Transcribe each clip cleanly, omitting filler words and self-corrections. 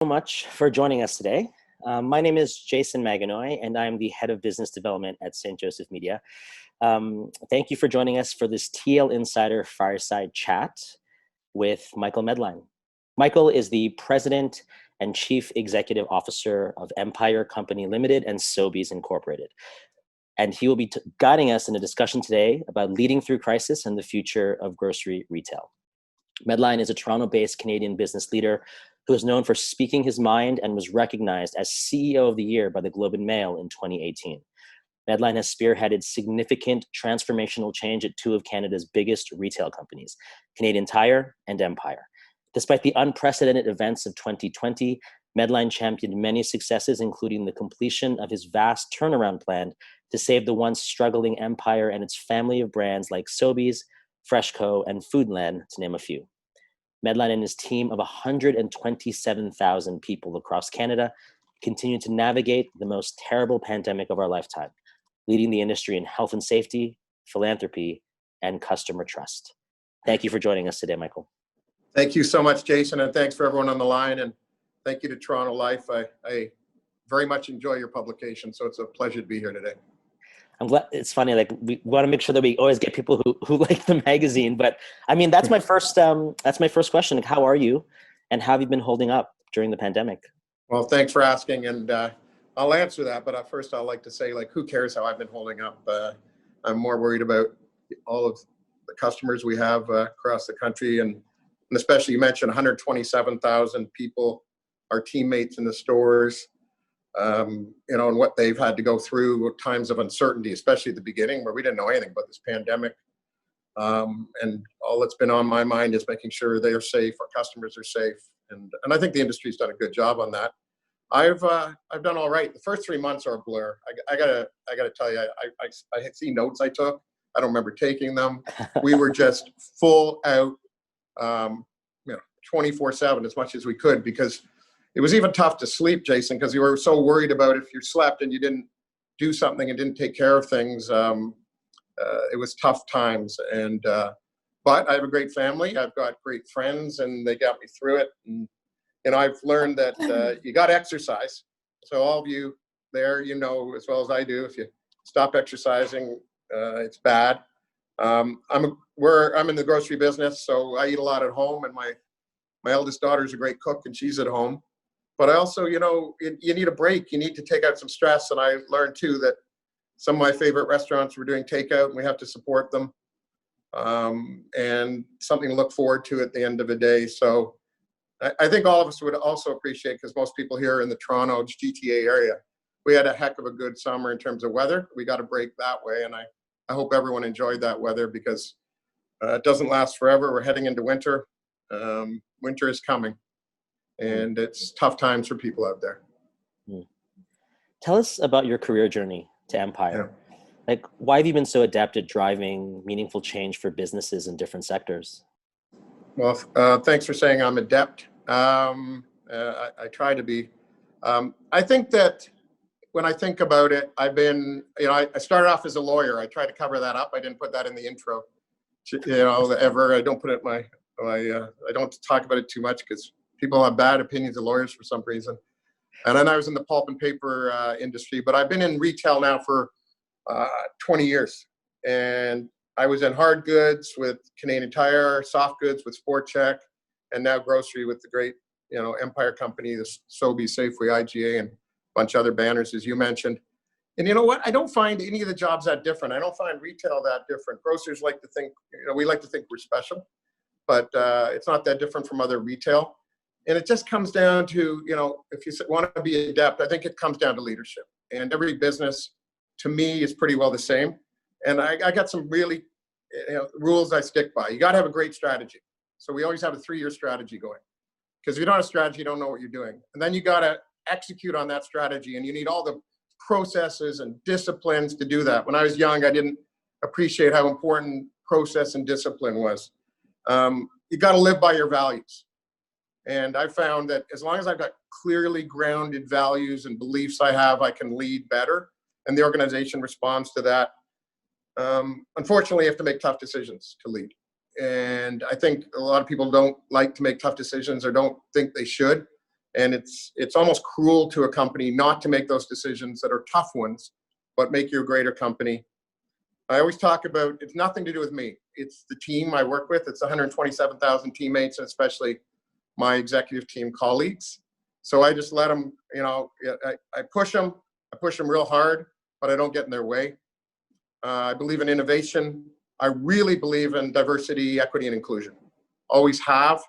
So much for joining us today. My name is Jason Maganoy, and I'm the head of business development at St. Joseph Media. Thank you for joining us for this TL Insider Fireside Chat with Michael Medline. Michael is the president and chief executive officer of Empire Company Limited and Sobeys Incorporated. And he will be guiding us in a discussion today about leading through crisis and the future of grocery retail. Medline is a Toronto-based Canadian business leader who is known for speaking his mind and was recognized as CEO of the Year by the Globe and Mail in 2018. Medline has spearheaded significant transformational change at two of Canada's biggest retail companies, Canadian Tire and Empire. Despite the unprecedented events of 2020, Medline championed many successes, including the completion of his vast turnaround plan to save the once struggling Empire and its family of brands like Sobeys, Freshco, and Foodland, to name a few. Medline and his team of 127,000 people across Canada continue to navigate the most terrible pandemic of our lifetime, leading the industry in health and safety, philanthropy, and customer trust. Thank you for joining us today, Michael. Thank you so much, Jason, and thanks for everyone on the line, and thank you to Toronto Life. I very much enjoy your publication, so it's a pleasure to be here today. I'm glad. It's funny, like we want to make sure that we always get people who like the magazine. But I mean, that's my first question. Like, how are you, and how have you been holding up during the pandemic? Well, thanks for asking, and I'll answer that. But first, I'd like to say, like, who cares how I've been holding up? I'm more worried about all of the customers we have across the country, and especially you mentioned 127,000 people, our teammates in the stores. And what they've had to go through times of uncertainty, especially at the beginning where we didn't know anything about this pandemic. And all that's been on my mind is making sure they're safe, our customers are safe. And I think the industry's done a good job on that. I've done all right. The first 3 months are a blur. I gotta tell you, I see notes I took. I don't remember taking them. We were just full out, 24/7 as much as we could, because it was even tough to sleep, Jason, because you were so worried about if you slept and you didn't do something and didn't take care of things. It was tough times. And but I have a great family. I've got great friends, and they got me through it. And I've learned that you got to exercise. So all of you there, as well as I do, if you stop exercising, it's bad. I'm in the grocery business, so I eat a lot at home, and my eldest daughter is a great cook, and she's at home. But I also, you need a break. You need to take out some stress. And I learned too that some of my favorite restaurants were doing takeout, and we have to support them. And something to look forward to at the end of the day. So I think all of us would also appreciate, because most people here in the Toronto GTA area, we had a heck of a good summer in terms of weather. We got a break that way. And I hope everyone enjoyed that weather, because it doesn't last forever. We're heading into winter. Winter is coming. And it's tough times for people out there. Tell us about your career journey to Empire. Yeah. Like, why have you been so adept at driving meaningful change for businesses in different sectors? Well, thanks for saying I'm adept. I try to be. I think that when I think about it, I've been, I started off as a lawyer. I tried to cover that up. I didn't put that in the intro, ever. I don't put it I don't talk about it too much, because people have bad opinions of lawyers for some reason. And then I was in the pulp and paper industry, but I've been in retail now for 20 years. And I was in hard goods with Canadian Tire, soft goods with Sport Chek, and now grocery with the great, Empire Company, the Sobeys, Safeway, IGA, and a bunch of other banners, as you mentioned. And you know what? I don't find any of the jobs that different. I don't find retail that different. Grocers like to think, we like to think we're special, but it's not that different from other retail. And it just comes down to, if you want to be adept, I think it comes down to leadership. And every business, to me, is pretty well the same. And I got some really rules I stick by. You got to have a great strategy. So we always have a 3-year strategy going. Because if you don't have a strategy, you don't know what you're doing. And then you got to execute on that strategy. And you need all the processes and disciplines to do that. When I was young, I didn't appreciate how important process and discipline was. You got to live by your values. And I found that as long as I've got clearly grounded values and beliefs I can lead better, and the organization responds to that. Unfortunately, you have to make tough decisions to lead. And I think a lot of people don't like to make tough decisions, or don't think they should. And it's almost cruel to a company not to make those decisions that are tough ones, but make you a greater company. I always talk about, it's nothing to do with me. It's the team I work with. It's 127,000 teammates, and especially my executive team colleagues. So I just let them, I push them real hard, but I don't get in their way. I believe in innovation. I really believe in diversity, equity, and inclusion. Always have,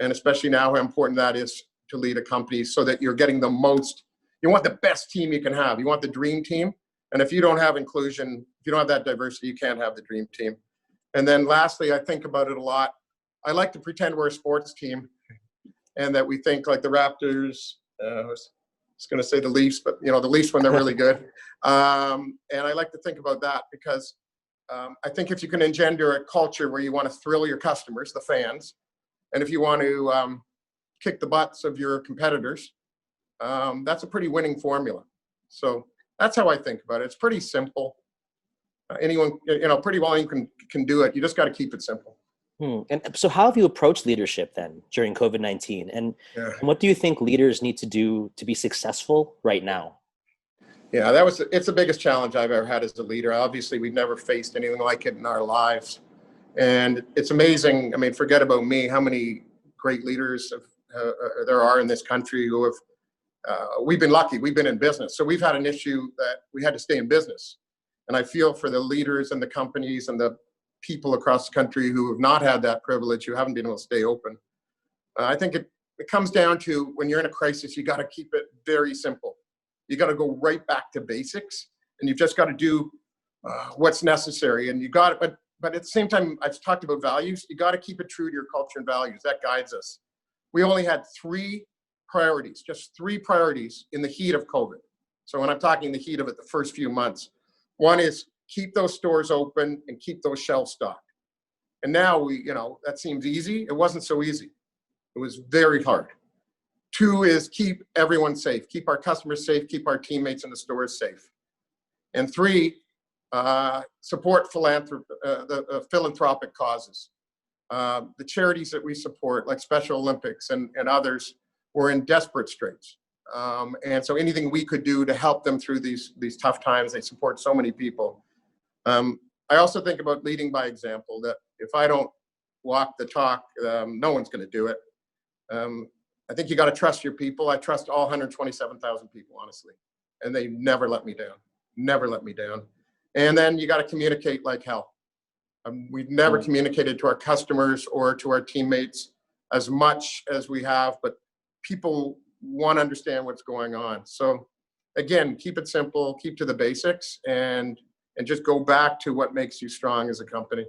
and especially now how important that is to lead a company so that you're getting the most. You want the best team you can have. You want the dream team. And if you don't have inclusion, if you don't have that diversity, you can't have the dream team. And then lastly, I think about it a lot. I like to pretend we're a sports team and that we think like the Raptors, I was going to say the Leafs, but the Leafs when they're really good. And I like to think about that because I think if you can engender a culture where you want to thrill your customers, the fans, and if you want to kick the butts of your competitors, that's a pretty winning formula. So that's how I think about it. It's pretty simple. Anyone, pretty well you can do it. You just got to keep it simple. And so how have you approached leadership then during COVID-19? And what do you think leaders need to do to be successful right now? Yeah, it's the biggest challenge I've ever had as a leader. Obviously, we've never faced anything like it in our lives. And it's amazing. I mean, forget about me, how many great leaders there are in this country who have, we've been lucky, we've been in business. So we've had an issue that we had to stay in business. And I feel for the leaders and the companies and the people across the country who have not had that privilege, who haven't been able to stay open. I think it comes down to when you're in a crisis, you got to keep it very simple. You got to go right back to basics, and you've just got to do what's necessary. And you got it, but at the same time, I've talked about values. You got to keep it true to your culture and values. That guides us. We only had just three priorities in the heat of COVID. So when I'm talking the heat of it, the first few months, one is keep those stores open and keep those shelves stocked. And now that seems easy. It wasn't so easy. It was very hard. Two is keep everyone safe, keep our customers safe, keep our teammates in the stores safe. And three, support the philanthropic causes. The charities that we support, like Special Olympics and others, were in desperate straits. And so anything we could do to help them through these tough times, they support so many people. I also think about leading by example, that if I don't walk the talk, no one's going to do it. I think you got to trust your people. I trust all 127,000 people, honestly, and they never let me down. And then you got to communicate like hell. We've never communicated to our customers or to our teammates as much as we have, but people want to understand what's going on. So again, keep it simple, keep to the basics, and just go back to what makes you strong as a company.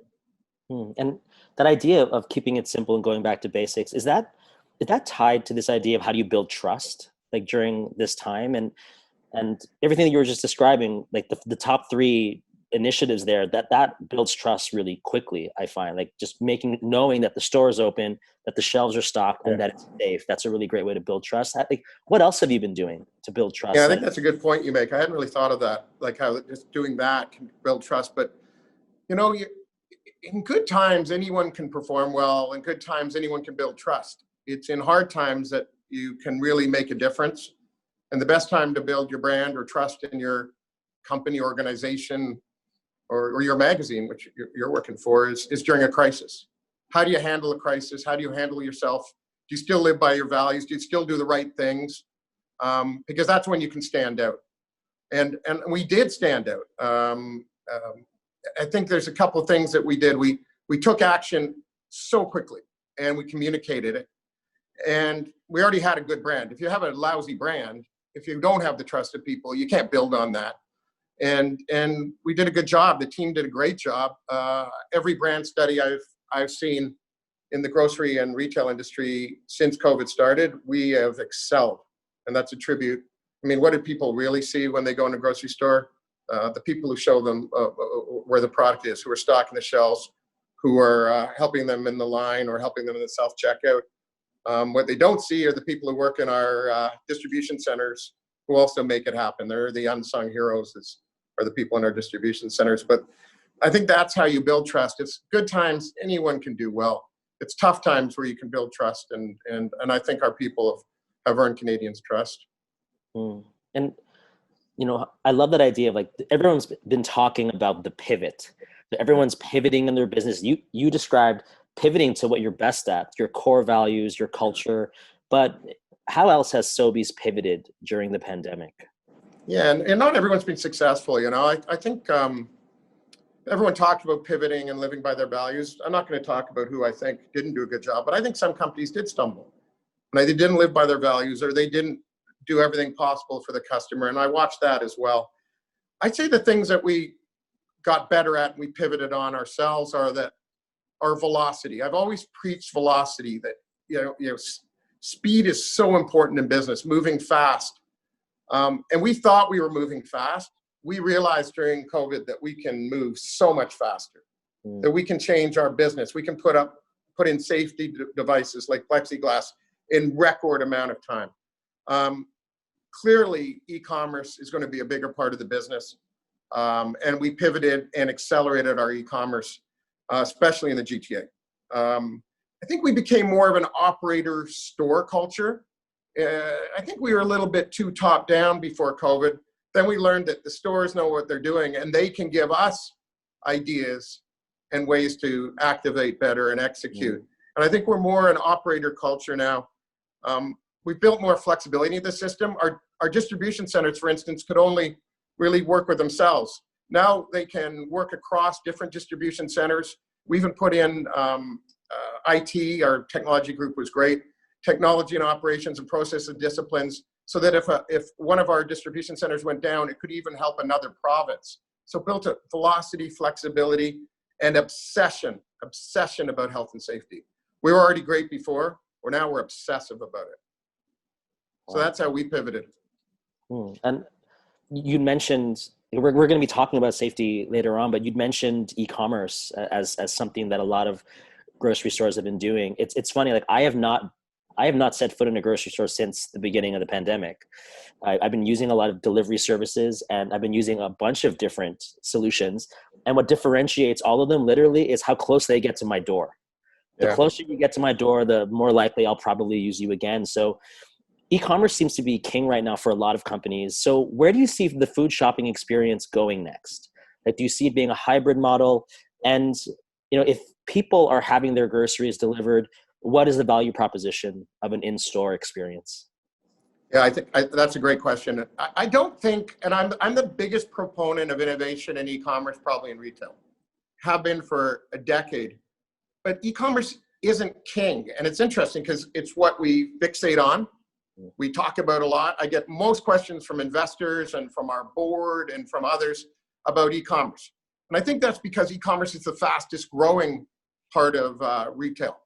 And that idea of keeping it simple and going back to basics, is that tied to this idea of how do you build trust, like during this time? And everything that you were just describing, like the top three initiatives there, that builds trust really quickly, I find. Like just knowing that the store is open, that the shelves are stocked, and that it's safe. That's a really great way to build trust. Like, what else have you been doing to build trust? Yeah, I think that's a good point you make. I hadn't really thought of that, like how just doing that can build trust. But in good times, anyone can perform well. In good times, anyone can build trust. It's in hard times that you can really make a difference. And the best time to build your brand or trust in your company, organization, or your magazine, which you're working for, is during a crisis. How do you handle a crisis? How do you handle yourself? Do you still live by your values? Do you still do the right things? Because that's when you can stand out. And we did stand out. I think there's a couple of things that we did. We took action so quickly, and we communicated it. And we already had a good brand. If you have a lousy brand, if you don't have the trust of people, you can't build on that. And we did a good job. The team did a great job. Every brand study I've seen in the grocery and retail industry since COVID started, we have excelled. And that's a tribute. I mean, what do people really see when they go in a grocery store? The people who show them where the product is, who are stocking the shelves, who are helping them in the line or helping them in the self-checkout. What they don't see are the people who work in our distribution centers who also make it happen. They're the unsung heroes, are the people in our distribution centers. But I think that's how you build trust. It's good times, anyone can do well. It's tough times where you can build trust. And I think our people have earned Canadians' trust. Mm. And I love that idea of like everyone's been talking about the pivot. Everyone's pivoting in their business. You described pivoting to what you're best at, your core values, your culture. But how else has Sobeys pivoted during the pandemic? Yeah, and not everyone's been successful. I think everyone talked about pivoting and living by their values. I'm not going to talk about who I think didn't do a good job, but I think some companies did stumble. And they didn't live by their values, or they didn't do everything possible for the customer. And I watched that as well. I'd say the things that we got better at and we pivoted on ourselves are that our velocity. I've always preached velocity, that speed is so important in business, moving fast. And we thought we were moving fast. We realized during COVID that we can move so much faster, that we can change our business. We can put in safety devices like plexiglass in record amount of time. Clearly, e-commerce is going to be a bigger part of the business. And we pivoted and accelerated our e-commerce, especially in the GTA. I think we became more of an operator store culture. I think we were a little bit too top down before COVID. Then we learned that the stores know what they're doing and they can give us ideas and ways to activate better and execute. And I think we're more an operator culture now. We've built more flexibility in the system. Our distribution centers, for instance, could only really work with themselves. Now they can work across different distribution centers. We even put in IT, our technology group was great, technology and operations and process and disciplines, so that if one of our distribution centers went down, it could even help another province. So built a velocity, flexibility, and obsession about health and safety. We were already great before, or now we're obsessive about it. So that's how we pivoted. And you mentioned, we're going to be talking about safety later on, but you'd mentioned e-commerce as something that a lot of grocery stores have been doing. It's funny, like I have not set foot in a grocery store since the beginning of the pandemic. I've been using a lot of delivery services, and I've been using a bunch of different solutions. And what differentiates all of them literally is how close they get to my door. The closer you get to my door, the more likely I'll probably use you again. So e-commerce seems to be king right now for a lot of companies. So where do you see the food shopping experience going next? Like, do you see it being a hybrid model? And, if people are having their groceries delivered, what is the value proposition of an in-store experience? Yeah, I think that's a great question. I don't think, and I'm the biggest proponent of innovation in e-commerce, probably in retail, have been for a decade. But e-commerce isn't king. And it's interesting because it's what we fixate on. We talk about a lot. I get most questions from investors and from our board and from others about e-commerce. And I think that's because e-commerce is the fastest growing part of retail.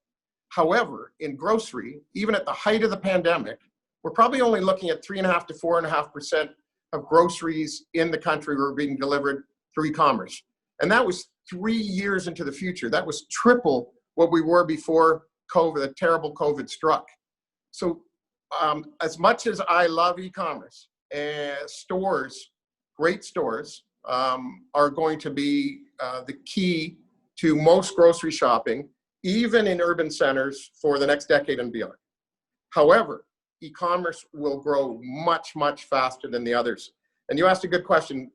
However, in grocery, even at the height of the pandemic, we're probably only looking at 3.5 to 4.5% of groceries in the country were being delivered through e-commerce. And that was 3 years into the future. That was triple what we were before COVID, the terrible COVID struck. So as much as I love e-commerce, stores, great stores, are going to be the key to most grocery shopping, even in urban centers, for the next decade and beyond. However, e-commerce will grow much, much faster than the others. And you asked a good question.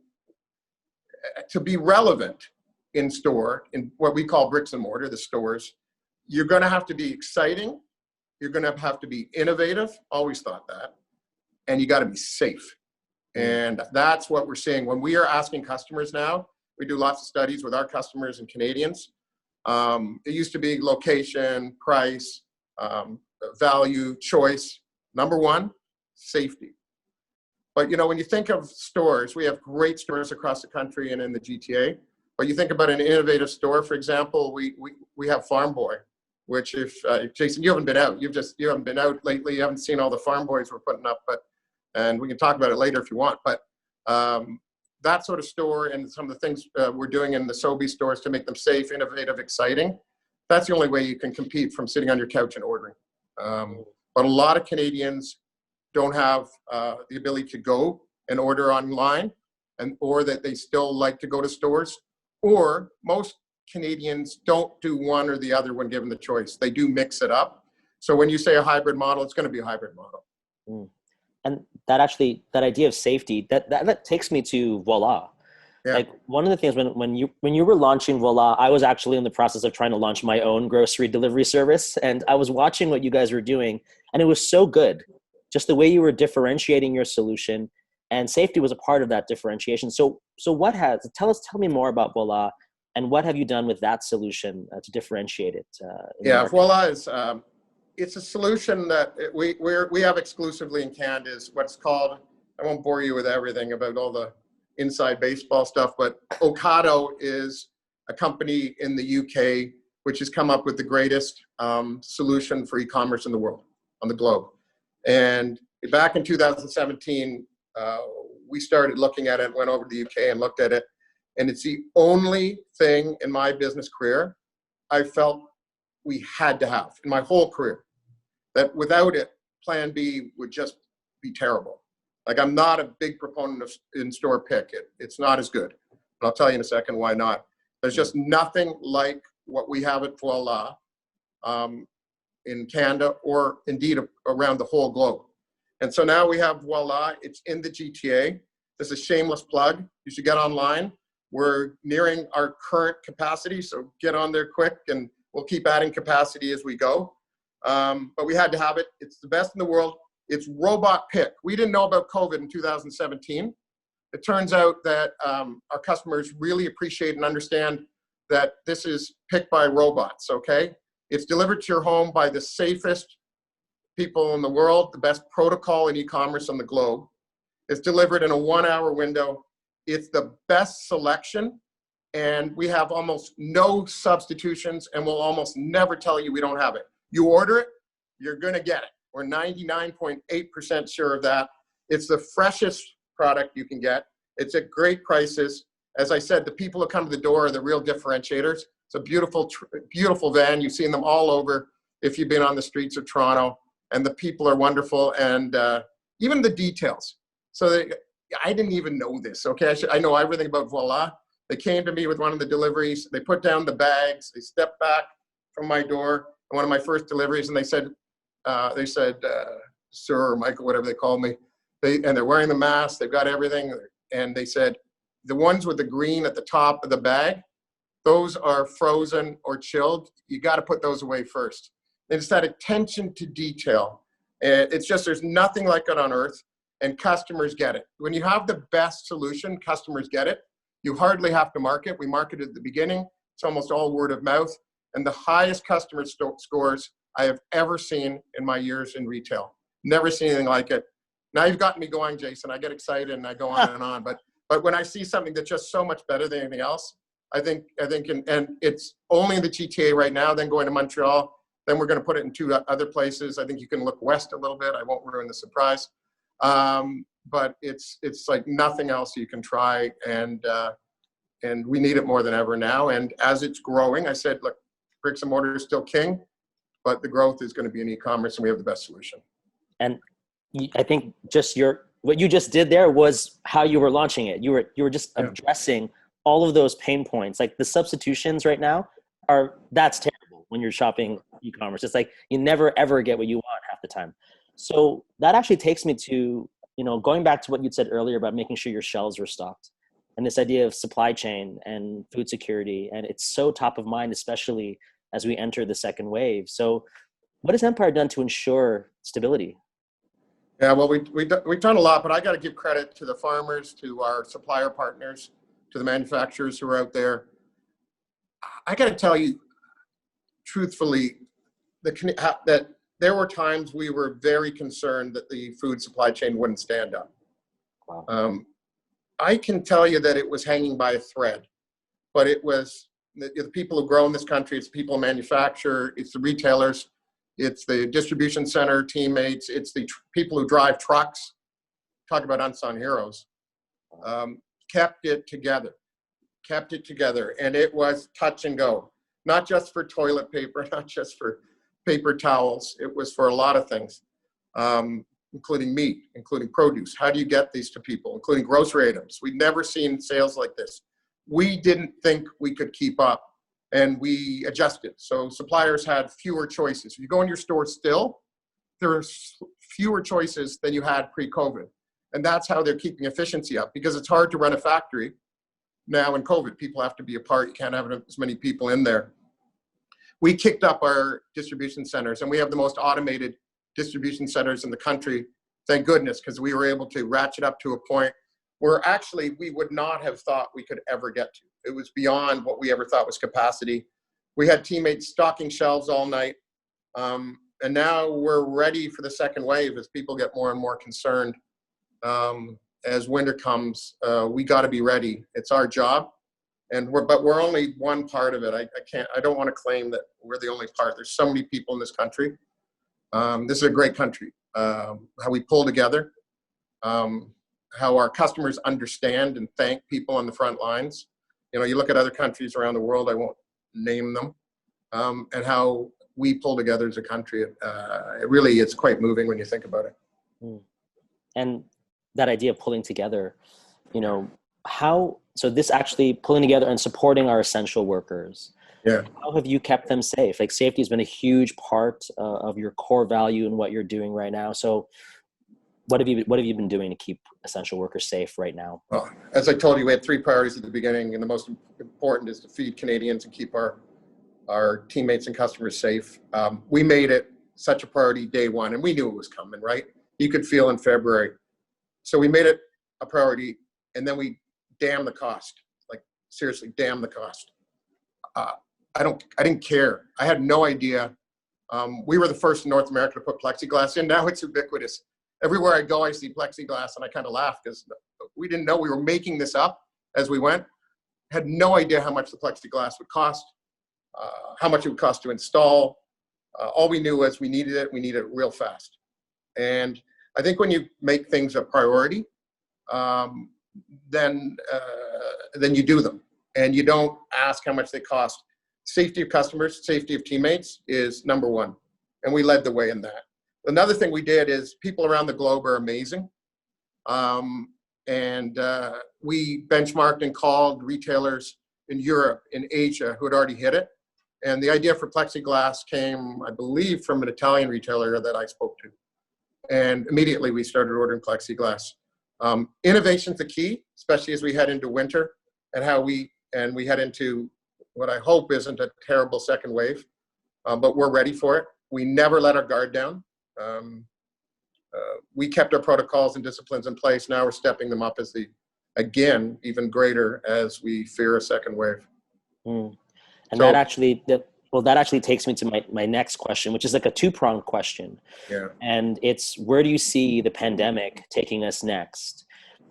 To be relevant in store, in what we call bricks and mortar, the stores, you're going to have to be exciting. You're going to have to be innovative. Always thought that. And you got to be safe. And that's what we're seeing. When we are asking customers now, we do lots of studies with our customers and Canadians. It used to be location, price, value, choice. Number one, safety. But when you think of stores, we have great stores across the country and in the GTA. But you think about an innovative store, for example, we have Farm Boy, which if Jason, you haven't been out. You haven't been out lately. You haven't seen all the Farm Boys we're putting up, and we can talk about it later if you want. But that sort of store and some of the things we're doing in the Sobeys stores to make them safe, innovative, exciting. That's the only way you can compete from sitting on your couch and ordering. But a lot of Canadians don't have the ability to go and order online, or that they still like to go to stores, or most Canadians don't do one or the other when given the choice. They do mix it up. So when you say a hybrid model, it's going to be a hybrid model. Mm. And that idea of safety, that takes me to Voila. Yeah. Like one of the things when you were launching Voila, I was actually in the process of trying to launch my own grocery delivery service, and I was watching what you guys were doing, and it was so good. Just the way you were differentiating your solution, and safety was a part of that differentiation. So tell me more about Voila, and what have you done with that solution to differentiate it in the Yeah, market? Voila is it's a solution that we have exclusively in Canada. Is what's called. I won't bore you with everything about all the inside baseball stuff, but Ocado is a company in the UK which has come up with the greatest solution for e-commerce in the world, on the globe. And back in 2017, we started looking at it, went over to the UK and looked at it, and it's the only thing in my business career I felt we had to have in my whole career. That without it, Plan B would just be terrible. Like, I'm not a big proponent of in-store pick. It's not as good. And I'll tell you in a second why not. There's just nothing like what we have at Voila in Canada, or indeed around the whole globe. And so now we have Voila. It's in the GTA. This is a shameless plug. You should get online. We're nearing our current capacity, so get on there quick, and we'll keep adding capacity as we go. But we had to have it. It's the best in the world. It's robot pick. We didn't know about COVID in 2017. It turns out that our customers really appreciate and understand that this is picked by robots, okay? It's delivered to your home by the safest people in the world, the best protocol in e-commerce on the globe. It's delivered in a 1-hour window. It's the best selection, and we have almost no substitutions, and we'll almost never tell you we don't have it. You order it, you're gonna get it. We're 99.8% sure of that. It's the freshest product you can get. It's at great prices. As I said, the people who come to the door are the real differentiators. It's a beautiful, beautiful van. You've seen them all over if you've been on the streets of Toronto, and the people are wonderful, and even the details. So I didn't even know this, okay? I know everything about Voila. They came to me with one of the deliveries. They put down the bags. They stepped back from my door, one of my first deliveries, and they said, sir, or Michael, whatever they call me. And they're wearing the mask. They've got everything. And they said, the ones with the green at the top of the bag, those are frozen or chilled. You got to put those away first. And it's that attention to detail. And it's just, there's nothing like it on earth, and customers get it. When you have the best solution, customers get it. You hardly have to market. We marketed at the beginning. It's almost all word of mouth. And the highest customer scores I have ever seen in my years in retail. Never seen anything like it. Now you've gotten me going, Jason. I get excited and I go on and on. But when I see something that's just so much better than anything else, I think, and it's only in the GTA right now, then going to Montreal, then we're going to put it in 2 other places. I think you can look west a little bit. I won't ruin the surprise. But it's like nothing else you can try, and we need it more than ever now. And as it's growing, I said, look, bricks and mortar is still king, but the growth is going to be in e-commerce, and we have the best solution. And I think just what you just did there was how you were launching it. You were just addressing all of those pain points. Like the substitutions right now that's terrible when you're shopping e-commerce. It's like you never ever get what you want half the time. So that actually takes me to, going back to what you'd said earlier about making sure your shelves were stocked, and this idea of supply chain and food security. And it's so top of mind, especially as we enter the second wave. So what has Empire done to ensure stability? Yeah, well, we've done a lot, but I got to give credit to the farmers, to our supplier partners, to the manufacturers who are out there. I got to tell you, truthfully, that there were times we were very concerned that the food supply chain wouldn't stand up. Wow. I can tell you that it was hanging by a thread, but it was the people who grow in this country, it's the people who manufacture, it's the retailers, it's the distribution center teammates, it's the people who drive trucks. Talk about unsung heroes. Kept it together, and it was touch and go. Not just for toilet paper, not just for paper towels. It was for a lot of things, including meat, including produce. How do you get these to people, including grocery items? We'd never seen sales like this. We didn't think we could keep up, and we adjusted. So suppliers had fewer choices. If you go in your store still, there are fewer choices than you had pre-COVID. And that's how they're keeping efficiency up, because it's hard to run a factory now in COVID. People have to be apart. You can't have as many people in there. We kicked up our distribution centers, and we have the most automated distribution centers in the country. Thank goodness, because we were able to ratchet up to a point where actually we would not have thought we could ever get to. It was beyond what we ever thought was capacity. We had teammates stocking shelves all night. And now we're ready for the second wave as people get more and more concerned. As winter comes, we got to be ready. It's our job, but we're only one part of it. I don't want to claim that we're the only part. There's so many people in this country. This is a great country. How we pull together, how our customers understand and thank people on the front lines. You know, you look at other countries around the world, I won't name them, and how we pull together as a country. It really is quite moving when you think about it. And that idea of pulling together, you know, so this actually pulling together and supporting our essential workers. Yeah. How have you kept them safe? Like, safety has been a huge part of your core value and what you're doing right now. So what have you been doing to keep essential workers safe right now? Well, as I told you, we had three priorities at the beginning, and the most important is to feed Canadians and keep our teammates and customers safe. We made it such a priority day one, and we knew it was coming, right? You could feel in February. So we made it a priority, and then we damn the cost. Like, seriously, damn the cost. I didn't care. I had no idea. We were the first in North America to put plexiglass in. Now it's ubiquitous. Everywhere I go, I see plexiglass, and I kind of laugh because we didn't know we were making this up as we went. Had no idea how much the plexiglass would cost, how much it would cost to install. All we knew was we needed it real fast. And I think when you make things a priority, then you do them, and you don't ask how much they cost. Safety of customers, safety of teammates is number one, and we led the way in that. Another thing we did is people around the globe are amazing, and we benchmarked and called retailers in Europe, in Asia, who had already hit it. And the idea for plexiglass came, I believe, from an Italian retailer that I spoke to. And immediately we started ordering plexiglass. Innovation's the key, especially as we head into winter, and we head into what I hope isn't a terrible second wave, but we're ready for it. We never let our guard down. We kept our protocols and disciplines in place. Now we're stepping them up again, even greater as we fear a second wave. And that actually takes me to my next question, which is like a two-pronged question. Yeah. And it's, where do you see the pandemic taking us next?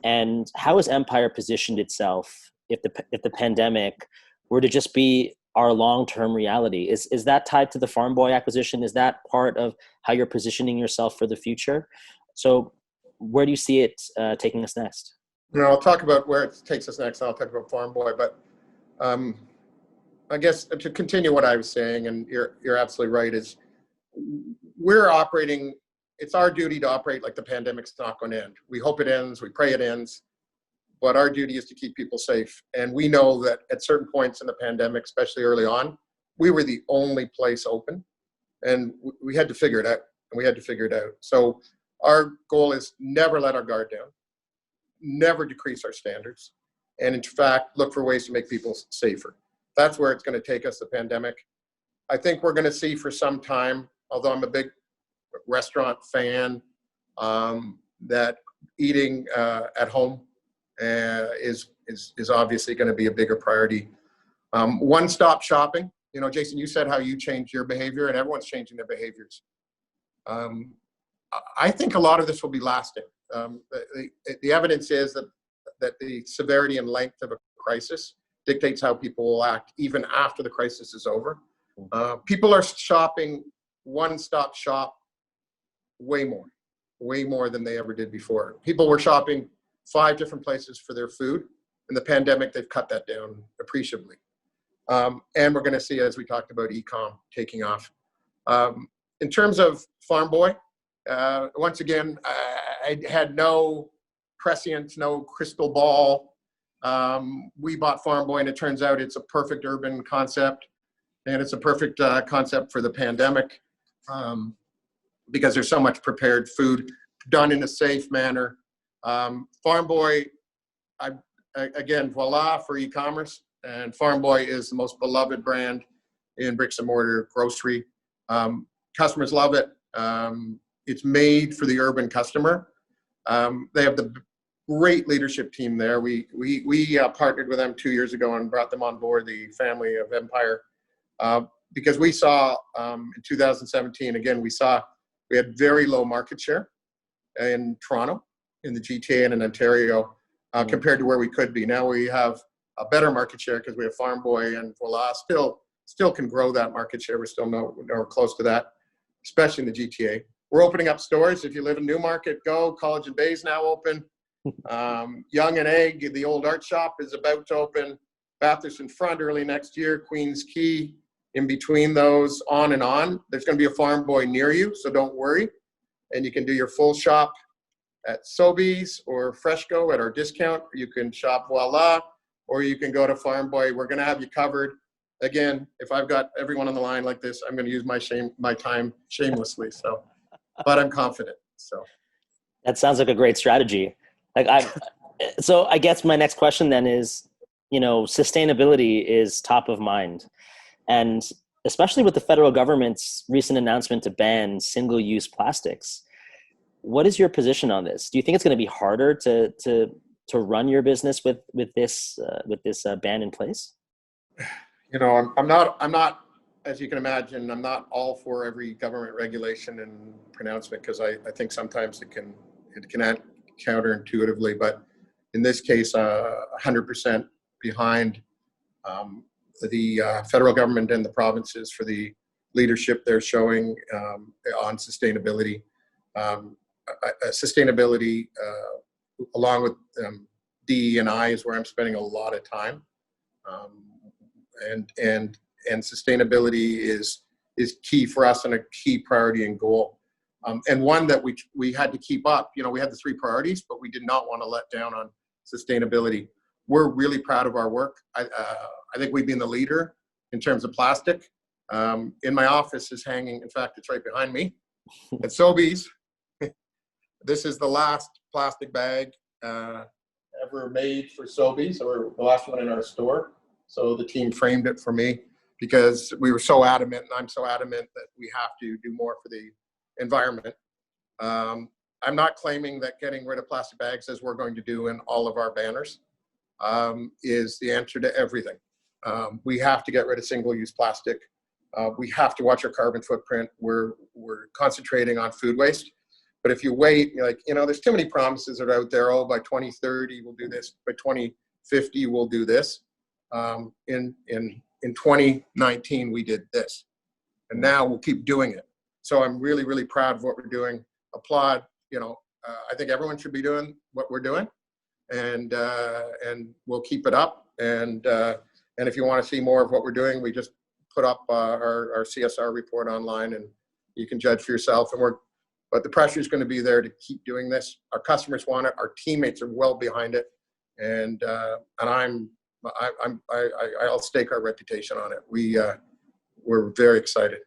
And how has Empire positioned itself if the pandemic were to just be our long-term reality? Is that tied to the Farm Boy acquisition? Is that part of how you're positioning yourself for the future? So where do you see it taking us next? You know, I'll talk about where it takes us next, and I'll talk about Farm Boy, but I guess to continue what I was saying, and you're absolutely right, is we're operating, it's our duty to operate like the pandemic's not going to end. We hope it ends, we pray it ends, but our duty is to keep people safe. And we know that at certain points in the pandemic, especially early on, we were the only place open, and we had to figure it out. So our goal is never let our guard down, never decrease our standards, and in fact, look for ways to make people safer. That's where it's going to take us, the pandemic. I think we're going to see for some time, although I'm a big restaurant fan, that eating at home is obviously going to be a bigger priority. One-stop shopping. You know, Jason, you said how you changed your behavior, and everyone's changing their behaviors. I think a lot of this will be lasting. The evidence is that the severity and length of a crisis dictates how people will act even after the crisis is over. People are shopping one-stop shop way more than they ever did before. People were shopping 5 different places for their food. In the pandemic, they've cut that down appreciably. And we're going to see, as we talked about, e-com taking off. In terms of Farm Boy, once again, I had no prescience, no crystal ball. We bought Farm Boy, and it turns out it's a perfect urban concept, and it's a perfect concept for the pandemic. because there's so much prepared food done in a safe manner. Farm Boy, again, voila for e-commerce. And Farm Boy is the most beloved brand in bricks and mortar grocery. Customers love it. It's made for the urban customer. They have the great leadership team there. We partnered with them 2 years ago and brought them on board, the family of Empire, because we saw in 2017, again, we had very low market share in Toronto, in the GTA and in Ontario, compared to where we could be. Now we have a better market share because we have Farm Boy, and Voila still can grow that market share. We're still nowhere close to that, especially in the GTA. We're opening up stores. If you live in Newmarket, go. College and Bay is now open. Yonge and Egg, the old art shop, is about to open. Bathurst in Front early next year. Queens Quay, in between those, on and on. There's going to be a Farm Boy near you, so don't worry. And you can do your full shop at Sobeys or Fresco at our discount. You can shop Voila, or you can go to Farm Boy. We're going to have you covered. Again, if I've got everyone on the line like this, I'm going to use my time shamelessly. So, but I'm confident. So That sounds like a great strategy. So I guess my next question then is, sustainability is top of mind, and especially with the federal government's recent announcement to ban single-use plastics. What is your position on this? Do you think it's going to be harder to run your business with this ban in place? I'm not, as you can imagine, I'm not all for every government regulation and pronouncement, because I think sometimes it can act counterintuitively. But in this case, 100% behind the federal government and the provinces for the leadership they're showing on sustainability. Sustainability, along with DE&I, is where I'm spending a lot of time. And sustainability is key for us and a key priority and goal, and one that we had to keep up. We had the 3 priorities, but we did not want to let down on sustainability. We're really proud of our work. I think we've been the leader in terms of plastic. In my office is hanging, in fact, it's right behind me, at Sobeys. This is the last plastic bag ever made for Sobeys, or the last one in our store. So the team framed it for me because we were so adamant, and I'm so adamant, that we have to do more for the environment. I'm not claiming that getting rid of plastic bags, as we're going to do in all of our banners, is the answer to everything. We have to get rid of single-use plastic. We have to watch our carbon footprint. We're concentrating on food waste. But if you wait, there's too many promises that are out there. Oh, by 2030 we'll do this. By 2050 we'll do this. In 2019 we did this, and now we'll keep doing it. So I'm really, really proud of what we're doing. Applaud. I think everyone should be doing what we're doing, and we'll keep it up. And if you want to see more of what we're doing, we just put up our CSR report online, and you can judge for yourself. But the pressure is going to be there to keep doing this. Our customers want it. Our teammates are well behind it, and I'll stake our reputation on it. We're very excited.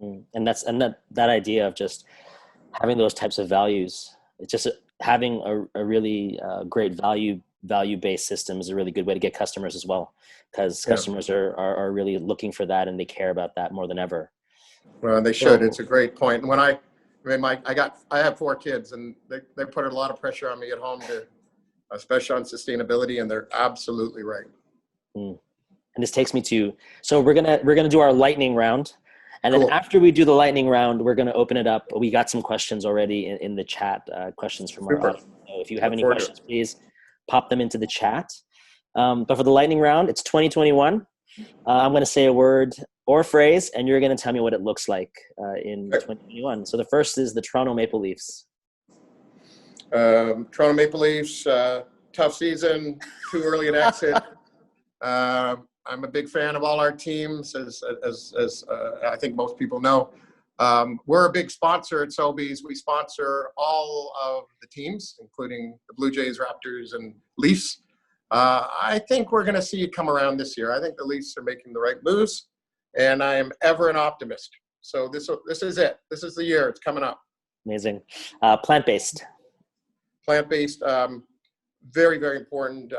And that idea of just having those types of values, it's just having a really great value-based system is a really good way to get customers as well, because customers are really looking for that, and they care about that more than ever. Well, they should. It's a great point. And when I have 4 kids, and they put a lot of pressure on me at home, especially on sustainability, and they're absolutely right. And this takes me to, so we're gonna do our lightning round, and then after we do the lightning round, we're gonna open it up. We got some questions already in the chat, questions from our audience. So if you have any questions, please pop them into the chat. But for the lightning round, it's 2021. I'm gonna say a word or phrase, and you're gonna tell me what it looks like in 2021. So the first is the Toronto Maple Leafs. Toronto Maple Leafs, tough season, too early an exit. I'm a big fan of all our teams, as I think most people know. We're a big sponsor at Sobeys. We sponsor all of the teams, including the Blue Jays, Raptors, and Leafs. I think we're going to see it come around this year. I think the Leafs are making the right moves, and I am ever an optimist. So this is it. This is the year. It's coming up. Amazing. Plant-based. Plant-based, very, very important.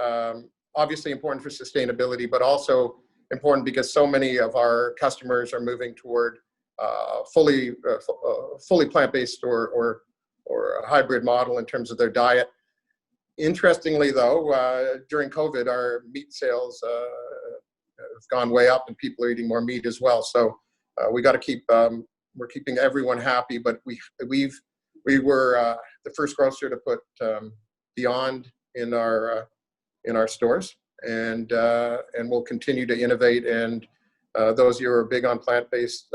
Obviously important for sustainability, but also important because so many of our customers are moving toward fully plant-based or a hybrid model in terms of their diet. Interestingly, though, during COVID, our meat sales have gone way up, and people are eating more meat as well. So we got to keep. We're keeping everyone happy, but we were the first grocer to put Beyond in our stores, and we'll continue to innovate. And those of you who are big on plant-based,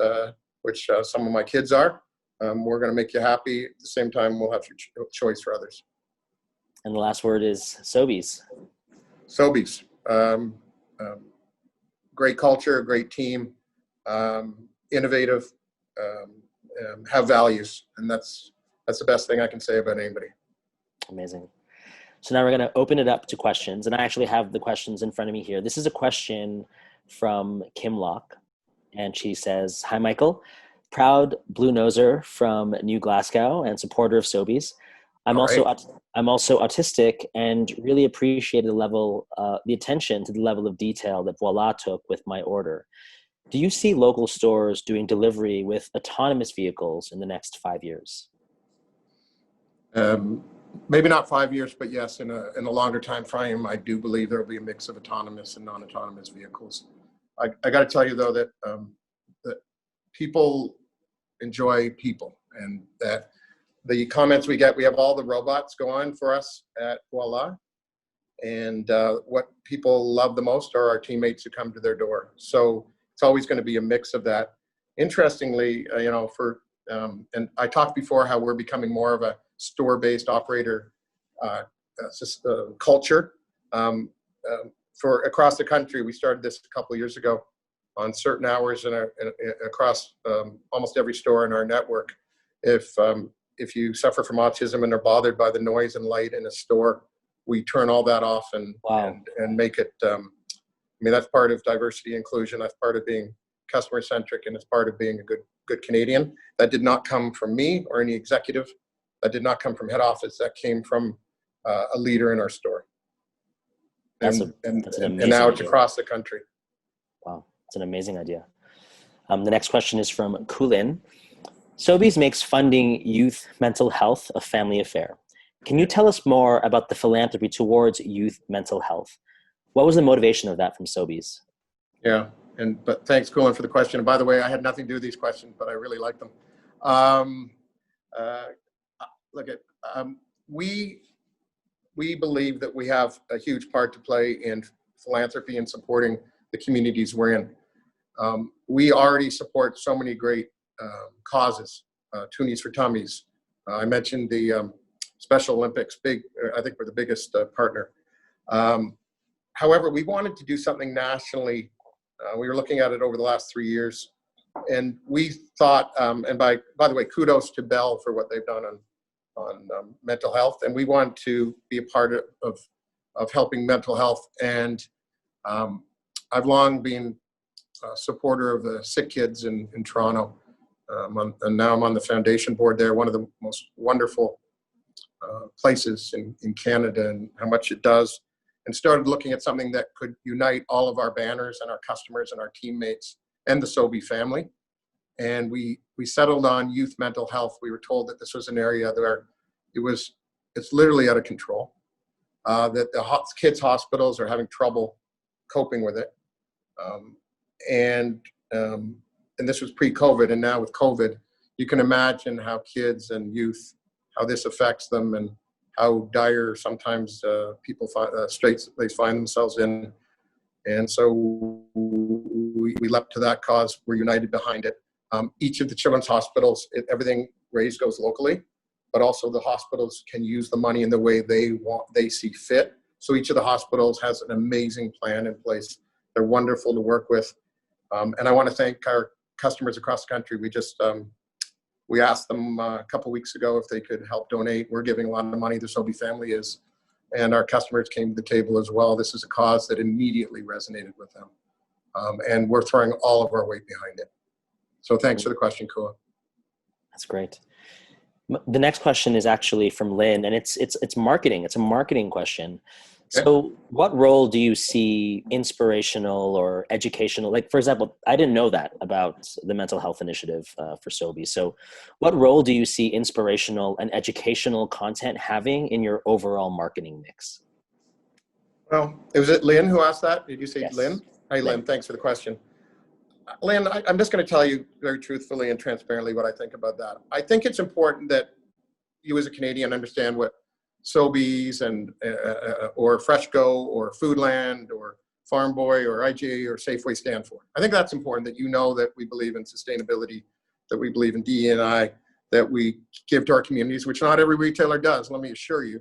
which some of my kids are, we're going to make you happy. At the same time, we'll have choice for others. And the last word is Sobeys. Sobeys, great culture, great team, innovative, have values, and that's the best thing I can say about anybody. Amazing. So now we're going to open it up to questions, and I actually have the questions in front of me here. This is a question from Kim Locke, and she says, "Hi, Michael. Proud Blue Noser from New Glasgow and supporter of Sobeys. I'm also autistic and really appreciated the attention to the level of detail that Voila took with my order. Do you see local stores doing delivery with autonomous vehicles in the next 5 years?" Maybe not 5 years, but yes, in a longer time frame, I do believe there will be a mix of autonomous and non-autonomous vehicles. I got to tell you though that people enjoy people, and that the comments we get, we have all the robots go on for us at Voila, and what people love the most are our teammates who come to their door. So it's always going to be a mix of that. Interestingly, and I talked before how we're becoming more of a store-based operator culture. For across the country, we started this a couple of years ago on certain hours across almost every store in our network. If you suffer from autism and are bothered by the noise and light in a store, we turn all that off and make it. That's part of diversity inclusion. That's part of being customer centric, and it's part of being a good Canadian. That did not come from me or any executive. That did not come from head office. That came from a leader in our store. That's an amazing now it's idea. across the country. Wow, it's an amazing idea. The next question is from Kulin. Sobeys makes funding youth mental health a family affair. Can you tell us more about the philanthropy towards youth mental health? What was the motivation of that from Sobeys? Yeah, but thanks, Colin, for the question. And by the way, I had nothing to do with these questions, but I really like them. We believe that we have a huge part to play in philanthropy and supporting the communities we're in. We already support so many great causes, Toonies for Tummies. I mentioned the Special Olympics, I think we're the biggest partner. However, we wanted to do something nationally. We were looking at it over the last 3 years, and we thought, and by the way, kudos to Bell for what they've done on mental health, and we want to be a part of helping mental health. And I've long been a supporter of the Sick Kids in Toronto, and now I'm on the foundation board there, one of the most wonderful places in Canada, and how much it does, and started looking at something that could unite all of our banners and our customers and our teammates and the Sobey family. And we settled on youth mental health. We were told that this was an area where it's literally out of control, that the kids' hospitals are having trouble coping with it. And this was pre-COVID, and now with COVID, you can imagine how kids and youth, how this affects them, and how dire sometimes people straits they find themselves in. And so we leapt to that cause. We're united behind it. Each of the children's hospitals, everything raised goes locally, but also the hospitals can use the money in the way they see fit. So each of the hospitals has an amazing plan in place. They're wonderful to work with. And I want to thank our customers across the country. We asked them a couple weeks ago if they could help donate. We're giving a lot of money, the Sobey family is, and our customers came to the table as well. This is a cause that immediately resonated with them. And we're throwing all of our weight behind it. So thanks for the question, Kua. That's great. The next question is actually from Lynn, and it's marketing. It's a marketing question. Okay. So what role do you see inspirational or educational? Like, for example, I didn't know that about the mental health initiative for Sobeys. So what role do you see inspirational and educational content having in your overall marketing mix? Well, was it Lynn who asked that? Did you say Yes. Lynn? Hi, Lynn. Thanks for the question. Lynn, I'm just going to tell you very truthfully and transparently what I think about that. I think it's important that you as a Canadian understand what Sobeys and or Freshco or Foodland or Farm Boy or IGA or Safeway stand for. I think that's important, that you know that we believe in sustainability, that we believe in DE&I, that we give to our communities, which not every retailer does, let me assure you,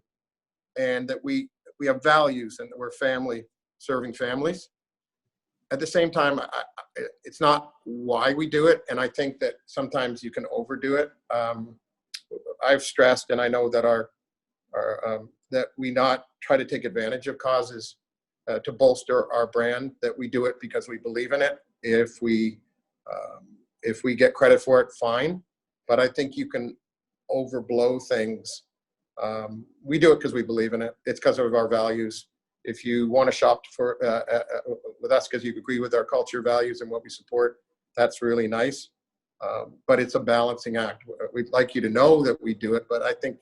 and that we have values and that we're family serving families. At the same time, it's not why we do it, and I think that sometimes you can overdo it. I've stressed, and I know that that we not try to take advantage of causes to bolster our brand. That we do it because we believe in it. If we get credit for it, fine. But I think you can overblow things. We do it because we believe in it. It's because of our values. If you want to shop for with us because you agree with our culture, values, and what we support, that's really nice. But it's a balancing act. We'd like you to know that we do it, but I think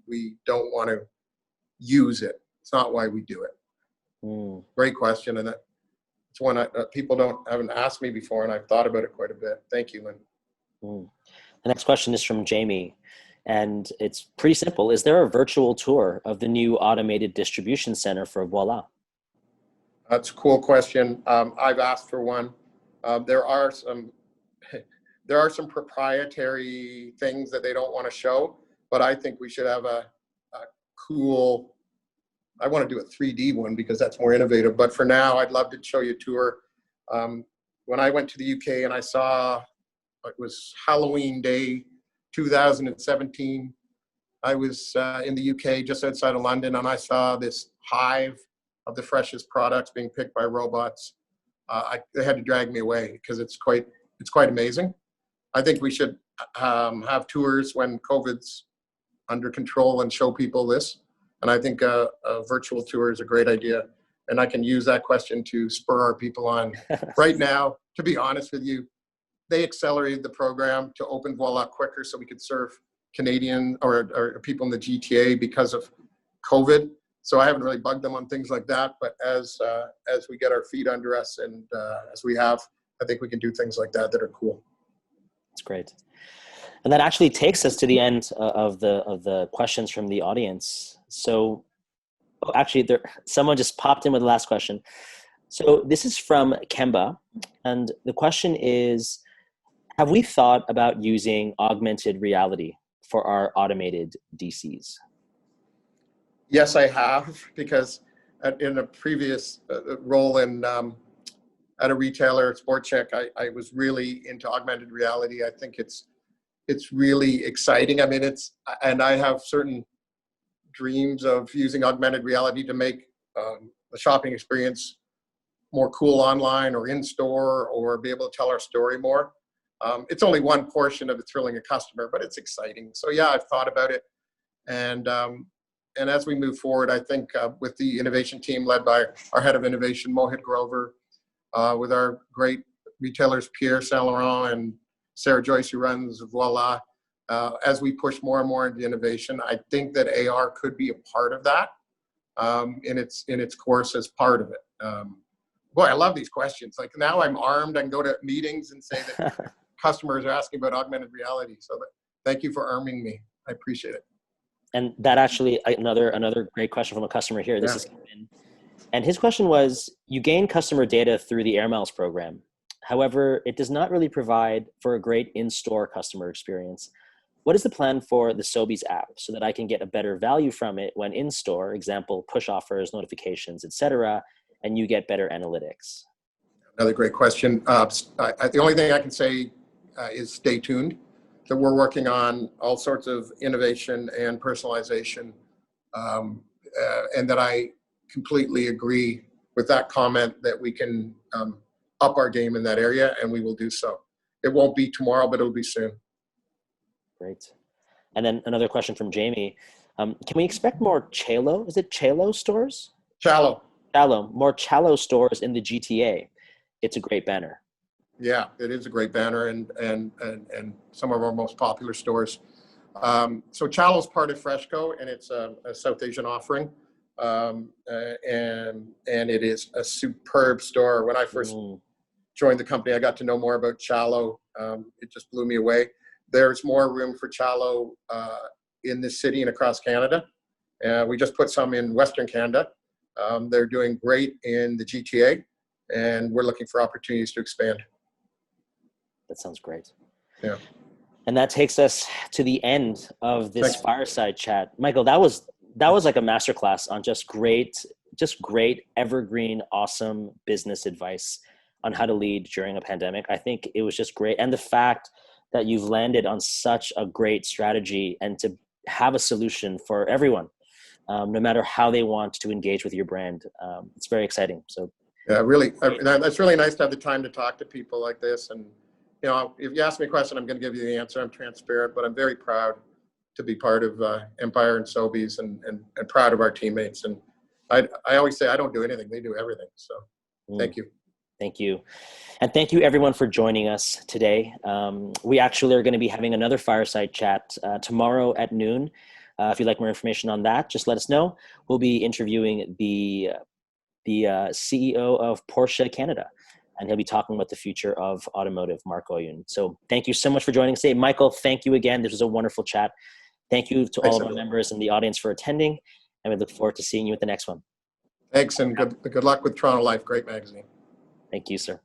we don't want to use it. It's not why we do it. Great question, and it's one people haven't asked me before, and I've thought about it quite a bit. Thank you, Lynn. The next question is from Jamie, and it's pretty simple. Is there a virtual tour of the new automated distribution center for Voilà? That's a cool question. I've asked for one. There are some proprietary things that they don't want to show, but I think we should have a cool, I want to do a 3D one because that's more innovative, but for now, I'd love to show you a tour. When I went to the UK and I saw, it was Halloween Day 2017, I was in the UK just outside of London, and I saw this hive of the freshest products being picked by robots. They had to drag me away because it's quite amazing. I think we should have tours when COVID's under control and show people this. And I think a virtual tour is a great idea. And I can use that question to spur our people on. Right now, to be honest with you, they accelerated the program to open Voilà quicker so we could serve Canadian or people in the GTA because of COVID. So I haven't really bugged them on things like that. But as we get our feet under us and as we have, I think we can do things like that are cool. That's great. And that actually takes us to the end of the questions from the audience. So actually, someone just popped in with the last question. So this is from Kemba. And the question is, have we thought about using augmented reality for our automated DCs? Yes, I have, because in a previous role at a retailer, Sport Check, I was really into augmented reality. I think it's really exciting. I mean, and I have certain dreams of using augmented reality to make the shopping experience more cool online or in store, or be able to tell our story more. It's only one portion of it thrilling a customer, but it's exciting. So yeah, I've thought about it. And as we move forward, I think with the innovation team led by our head of innovation, Mohit Grover, with our great retailers, Pierre Saint Laurent and Sarah Joyce, who runs Voilà, as we push more and more into innovation, I think that AR could be a part of that in its course as part of it. Boy, I love these questions. Like, now I'm armed. I can go to meetings and say that customers are asking about augmented reality. So thank you for arming me. I appreciate it. And that actually, another great question from a customer here. This is Kevin. And his question was, you gain customer data through the Air Miles program. However, it does not really provide for a great in-store customer experience. What is the plan for the Sobeys app so that I can get a better value from it when in store, example, push offers, notifications, etc., and you get better analytics? Another great question. The only thing I can say is stay tuned. So we're working on all sorts of innovation and personalization, and that I completely agree with that comment that we can up our game in that area, and we will do so. it won't be tomorrow, but it'll be soon. Great. And then another question from Jamie. Can we expect more Chalo? Is it Chalo stores? Chalo. Chalo, more Chalo stores in the GTA. It's a great banner. Yeah, it is a great banner, and some of our most popular stores. So Chalo is part of Freshco, and it's a South Asian offering, and it is a superb store. When I first joined the company, I got to know more about Chalo. It just blew me away. There's more room for Chalo in this city and across Canada. We just put some in Western Canada. They're doing great in the GTA, and we're looking for opportunities to expand. That sounds great. Yeah. And that takes us to the end of this fireside chat. Michael, that was like a masterclass on just great evergreen, awesome business advice on how to lead during a pandemic. I think it was just great. And the fact that you've landed on such a great strategy and to have a solution for everyone, no matter how they want to engage with your brand. It's very exciting. So yeah, really, that's really nice to have the time to talk to people like this. And, you know, if you ask me a question, I'm going to give you the answer. I'm transparent, but I'm very proud to be part of Empire and Sobeys, and proud of our teammates. And I always say I don't do anything. They do everything. So thank you. Thank you. And thank you everyone for joining us today. We actually are going to be having another fireside chat tomorrow at noon. If you'd like more information on that, just let us know. We'll be interviewing the CEO of Porsche Canada, and he'll be talking about the future of automotive, Mark Oyun. So thank you so much for joining us today. Michael, thank you again. This was a wonderful chat. Thank you to all of our members and the audience for attending, and we look forward to seeing you at the next one. Thanks, and good luck with Toronto Life. Great magazine. Thank you, sir.